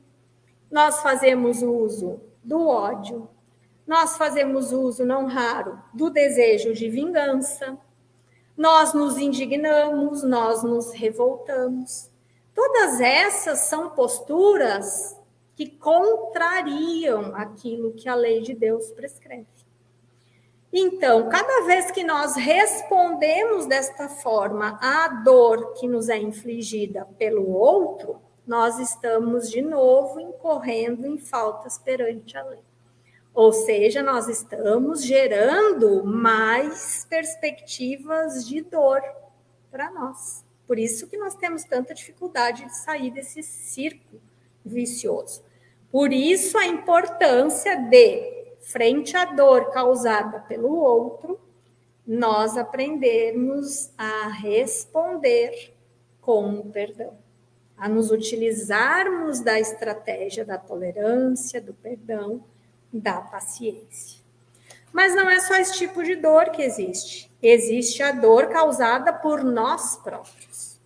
nós fazemos uso do ódio, nós fazemos uso, não raro, do desejo de vingança, nós nos indignamos, nós nos revoltamos. Todas essas são posturas que contrariam aquilo que a lei de Deus prescreve. Então, cada vez que nós respondemos desta forma à dor que nos é infligida pelo outro, nós estamos de novo incorrendo em faltas perante a lei. Ou seja, nós estamos gerando mais perspectivas de dor para nós. Por isso que nós temos tanta dificuldade de sair desse círculo vicioso. Por isso a importância de, frente à dor causada pelo outro, nós aprendermos a responder com o perdão, a nos utilizarmos da estratégia da tolerância, do perdão, da paciência. Mas não é só esse tipo de dor que existe. Existe a dor causada por nós próprios.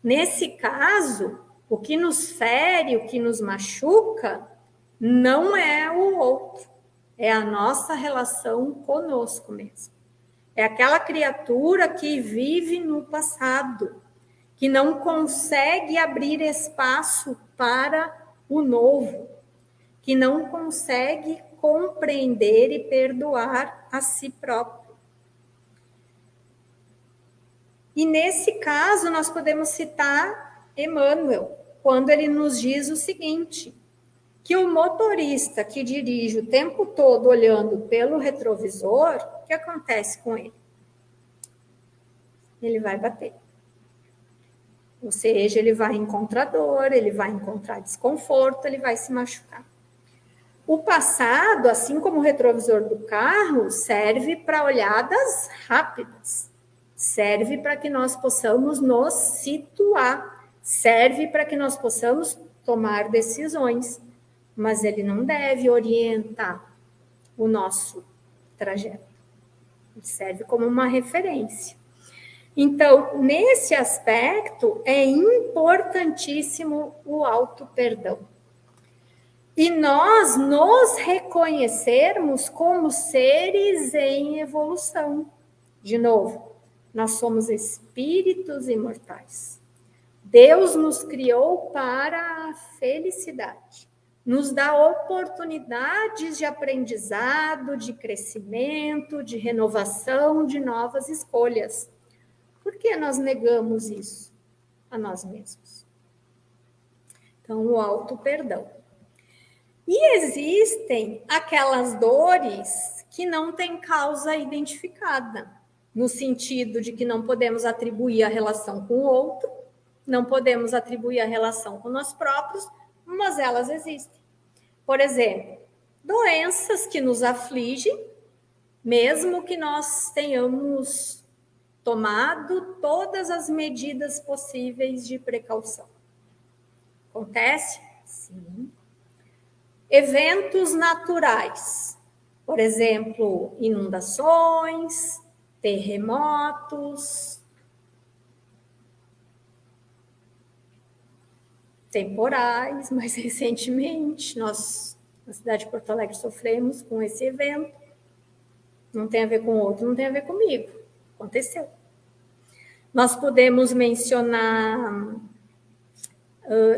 Nesse caso, o que nos fere, o que nos machuca, não é o outro, é a nossa relação conosco mesmo. É aquela criatura que vive no passado, que não consegue abrir espaço para o novo, que não consegue compreender e perdoar a si próprio. E nesse caso, nós podemos citar Emmanuel, quando ele nos diz o seguinte, que o motorista que dirige o tempo todo olhando pelo retrovisor, o que acontece com ele? Ele vai bater. Ou seja, ele vai encontrar dor, ele vai encontrar desconforto, ele vai se machucar. O passado, assim como o retrovisor do carro, serve para olhadas rápidas, serve para que nós possamos nos situar, serve para que nós possamos tomar decisões, mas ele não deve orientar o nosso trajeto. Ele serve como uma referência. Então, nesse aspecto, é importantíssimo o auto-perdão. E nós nos reconhecermos como seres em evolução. De novo, nós somos espíritos imortais. Deus nos criou para a felicidade. Nos dá oportunidades de aprendizado, de crescimento, de renovação, de novas escolhas. Por que nós negamos isso a nós mesmos? Então, o auto-perdão. E existem aquelas dores que não têm causa identificada, no sentido de que não podemos atribuir a relação com o outro, não podemos atribuir a relação com nós próprios, mas elas existem. Por exemplo, doenças que nos afligem, mesmo que nós tenhamos tomado todas as medidas possíveis de precaução. Acontece? Sim. Eventos naturais, por exemplo, inundações, terremotos, temporais. Mais recentemente, nós, na cidade de Porto Alegre, sofremos com esse evento. Não tem a ver com o outro, não tem a ver comigo. Aconteceu. Nós podemos mencionar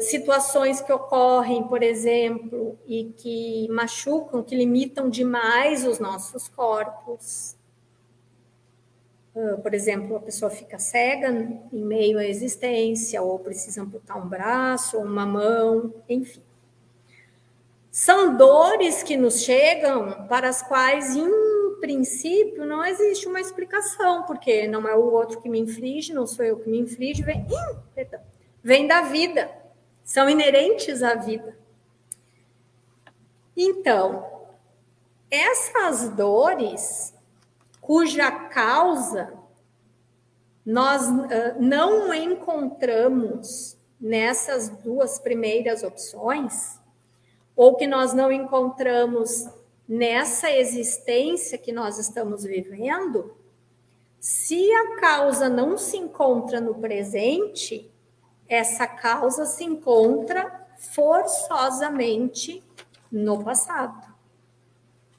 situações que ocorrem, por exemplo, e que machucam, que limitam demais os nossos corpos. Por exemplo, a pessoa fica cega em meio à existência, ou precisa amputar um braço, ou uma mão, enfim. São dores que nos chegam para as quais, em princípio, não existe uma explicação, porque não é o outro que me inflige, não sou eu que me inflige, vem da vida, são inerentes à vida. Então, essas dores, cuja causa nós não encontramos nessas duas primeiras opções, ou que nós não encontramos nessa existência que nós estamos vivendo, se a causa não se encontra no presente, essa causa se encontra forçosamente no passado,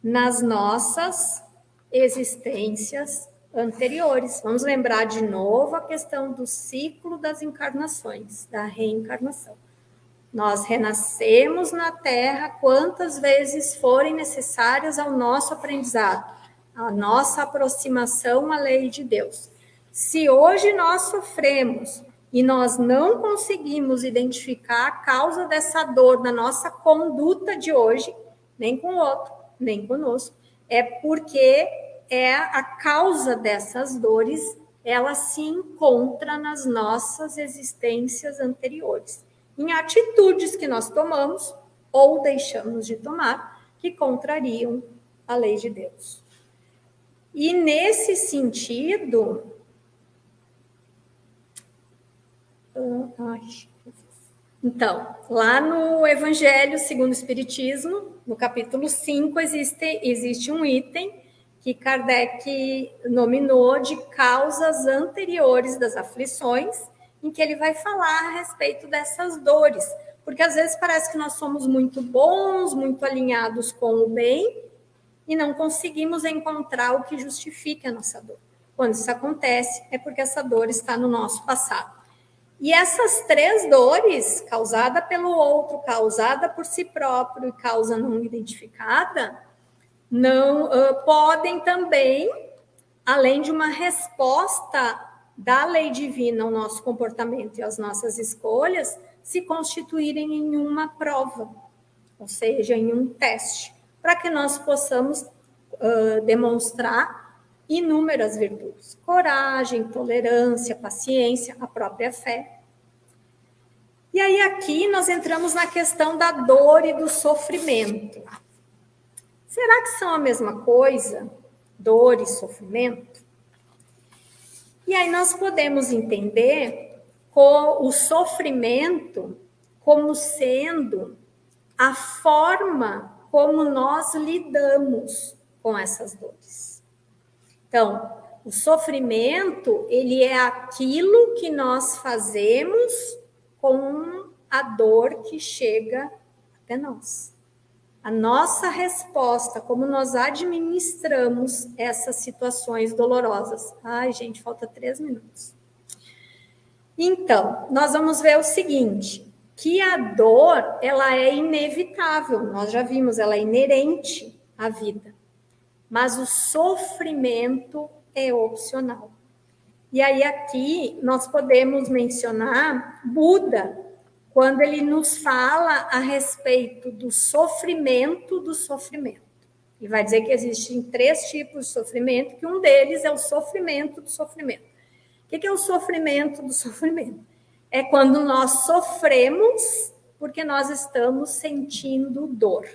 nas nossas existências anteriores. Vamos lembrar de novo a questão do ciclo das encarnações, da reencarnação. Nós renascemos na Terra quantas vezes forem necessárias ao nosso aprendizado, à nossa aproximação à lei de Deus. Se hoje nós sofremos e nós não conseguimos identificar a causa dessa dor na nossa conduta de hoje, nem com o outro, nem conosco, é porque a causa dessas dores, ela se encontra nas nossas existências anteriores, em atitudes que nós tomamos ou deixamos de tomar, que contrariam a lei de Deus. E nesse sentido, então, lá no Evangelho segundo o Espiritismo, no capítulo 5, existe um item que Kardec nominou de causas anteriores das aflições, em que ele vai falar a respeito dessas dores, porque às vezes parece que nós somos muito bons, muito alinhados com o bem, e não conseguimos encontrar o que justifique a nossa dor. Quando isso acontece, é porque essa dor está no nosso passado. E essas três dores, causada pelo outro, causada por si próprio e causa não identificada, não podem também, além de uma resposta da lei divina ao nosso comportamento e às nossas escolhas, se constituírem em uma prova, ou seja, em um teste, para que nós possamos demonstrar inúmeras virtudes: coragem, tolerância, paciência, a própria fé. E aí aqui nós entramos na questão da dor e do sofrimento. Será que são a mesma coisa, dor e sofrimento? E aí nós podemos entender o sofrimento como sendo a forma como nós lidamos com essas dores. Então, o sofrimento, ele é aquilo que nós fazemos com a dor que chega até nós. A nossa resposta, como nós administramos essas situações dolorosas. Ai, gente, falta 3 minutos. Então, nós vamos ver o seguinte, que a dor, ela é inevitável, nós já vimos, ela é inerente à vida. Mas o sofrimento é opcional. E aí aqui nós podemos mencionar Buda, quando ele nos fala a respeito do sofrimento do sofrimento. E vai dizer que existem 3 tipos de sofrimento, que um deles é o sofrimento do sofrimento. O que é o sofrimento do sofrimento? É quando nós sofremos porque nós estamos sentindo dor.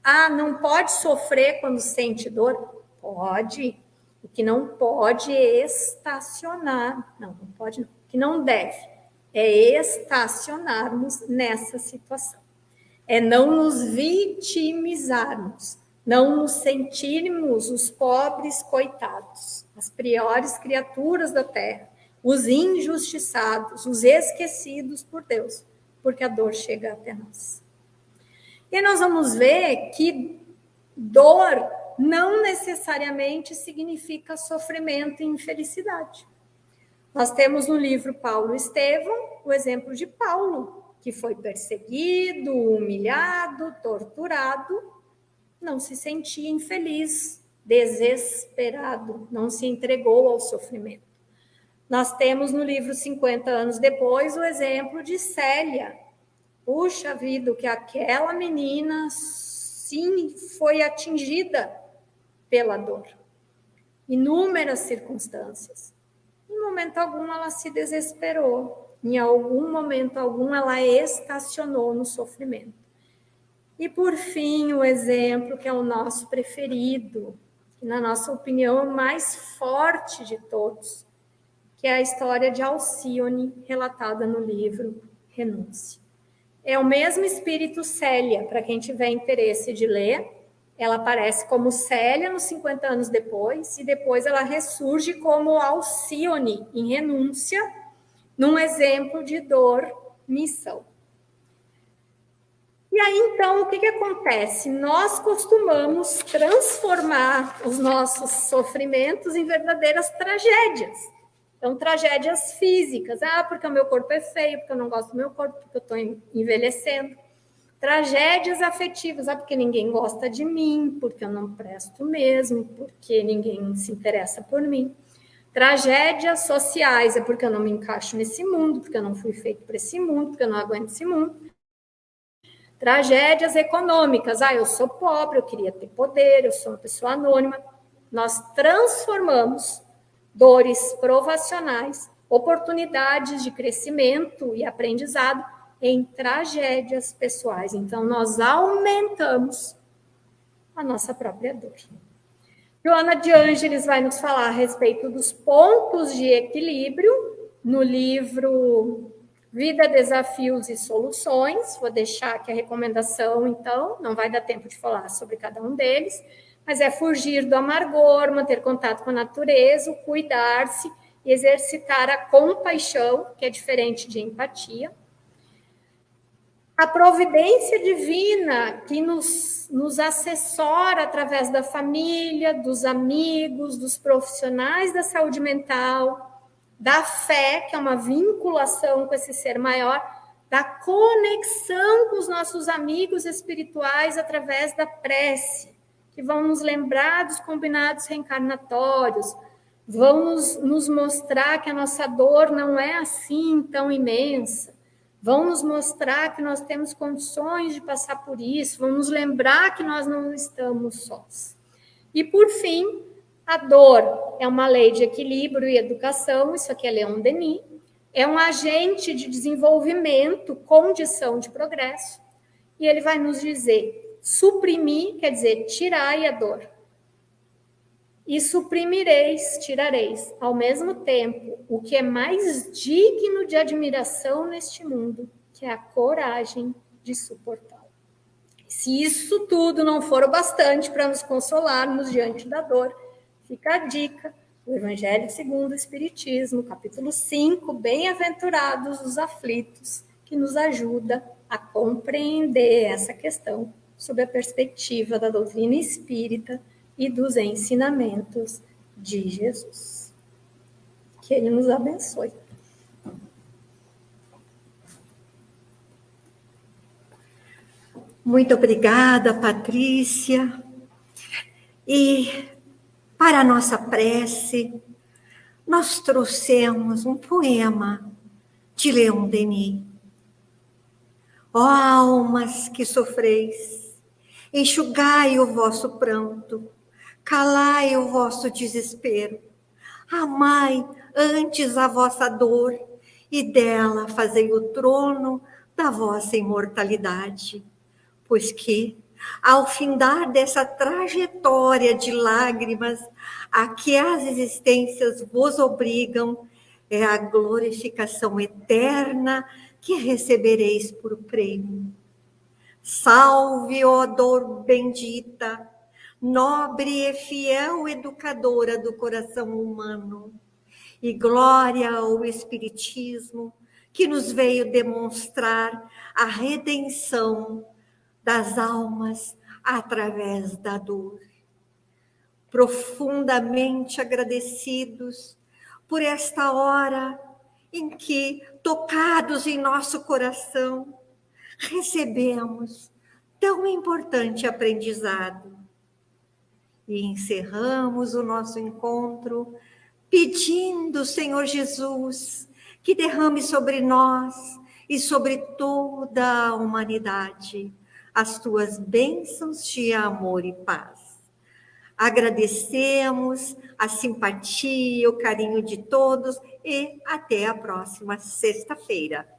Ah, não pode sofrer quando sente dor? Pode. O que não pode é estacionar. Não pode não. O que não deve é estacionarmos nessa situação. É não nos vitimizarmos, não nos sentirmos os pobres coitados, as piores criaturas da terra, os injustiçados, os esquecidos por Deus, porque a dor chega até nós. E nós vamos ver que dor não necessariamente significa sofrimento e infelicidade. Nós temos no livro Paulo e Estevão o exemplo de Paulo, que foi perseguido, humilhado, torturado, não se sentia infeliz, desesperado, não se entregou ao sofrimento. Nós temos no livro 50 anos depois o exemplo de Célia. Puxa vida, que aquela menina sim foi atingida pela dor. Inúmeras circunstâncias. Em momento algum ela se desesperou. Em algum momento algum ela estacionou no sofrimento. E por fim, o exemplo que é o nosso preferido, que na nossa opinião é o mais forte de todos, que é a história de Alcione, relatada no livro Renúncia. É o mesmo espírito Célia, para quem tiver interesse de ler. Ela aparece como Célia nos 50 anos depois, e depois ela ressurge como Alcione, em Renúncia, num exemplo de dor, missão. E aí, então, o que acontece? Nós costumamos transformar os nossos sofrimentos em verdadeiras tragédias. Então, tragédias físicas. Porque o meu corpo é feio, porque eu não gosto do meu corpo, porque eu estou envelhecendo. Tragédias afetivas. Porque ninguém gosta de mim, porque eu não presto mesmo, porque ninguém se interessa por mim. Tragédias sociais. É porque eu não me encaixo nesse mundo, porque eu não fui feito para esse mundo, porque eu não aguento esse mundo. Tragédias econômicas. Eu sou pobre, eu queria ter poder, eu sou uma pessoa anônima. Nós transformamos dores provacionais, oportunidades de crescimento e aprendizado em tragédias pessoais. Então, nós aumentamos a nossa própria dor. Joana de Ângeles vai nos falar a respeito dos pontos de equilíbrio no livro Vida, Desafios e Soluções. Vou deixar aqui a recomendação, então, não vai dar tempo de falar sobre cada um deles, mas é fugir do amargor, manter contato com a natureza, cuidar-se e exercitar a compaixão, que é diferente de empatia. A providência divina que nos assessora através da família, dos amigos, dos profissionais da saúde mental, da fé, que é uma vinculação com esse ser maior, da conexão com os nossos amigos espirituais através da prece, que vão nos lembrar dos combinados reencarnatórios, vão nos mostrar que a nossa dor não é assim tão imensa, vão nos mostrar que nós temos condições de passar por isso, vão nos lembrar que nós não estamos sós. E, por fim, a dor é uma lei de equilíbrio e educação, isso aqui é Leon Denis, é um agente de desenvolvimento, condição de progresso, e ele vai nos dizer, suprimir, quer dizer, tirai a dor. E suprimireis, tirareis, ao mesmo tempo, o que é mais digno de admiração neste mundo, que é a coragem de suportá-lo. Se isso tudo não for o bastante para nos consolarmos diante da dor, fica a dica do Evangelho segundo o Espiritismo, capítulo 5, Bem-aventurados os aflitos, que nos ajuda a compreender essa questão sob a perspectiva da doutrina espírita e dos ensinamentos de Jesus. Que Ele nos abençoe. Muito obrigada, Patrícia. E para a nossa prece, nós trouxemos um poema de Leon Denis. Ó almas que sofreis, enxugai o vosso pranto, calai o vosso desespero, amai antes a vossa dor e dela fazei o trono da vossa imortalidade. Pois que, ao findar dessa trajetória de lágrimas a que as existências vos obrigam, é a glorificação eterna que recebereis por prêmio. Salve, ó dor bendita, nobre e fiel educadora do coração humano, e glória ao Espiritismo, que nos veio demonstrar a redenção das almas através da dor. Profundamente agradecidos por esta hora em que, tocados em nosso coração, recebemos tão importante aprendizado. E encerramos o nosso encontro pedindo, Senhor Jesus, que derrame sobre nós e sobre toda a humanidade as tuas bênçãos de amor e paz. Agradecemos a simpatia, o carinho de todos e até a próxima sexta-feira.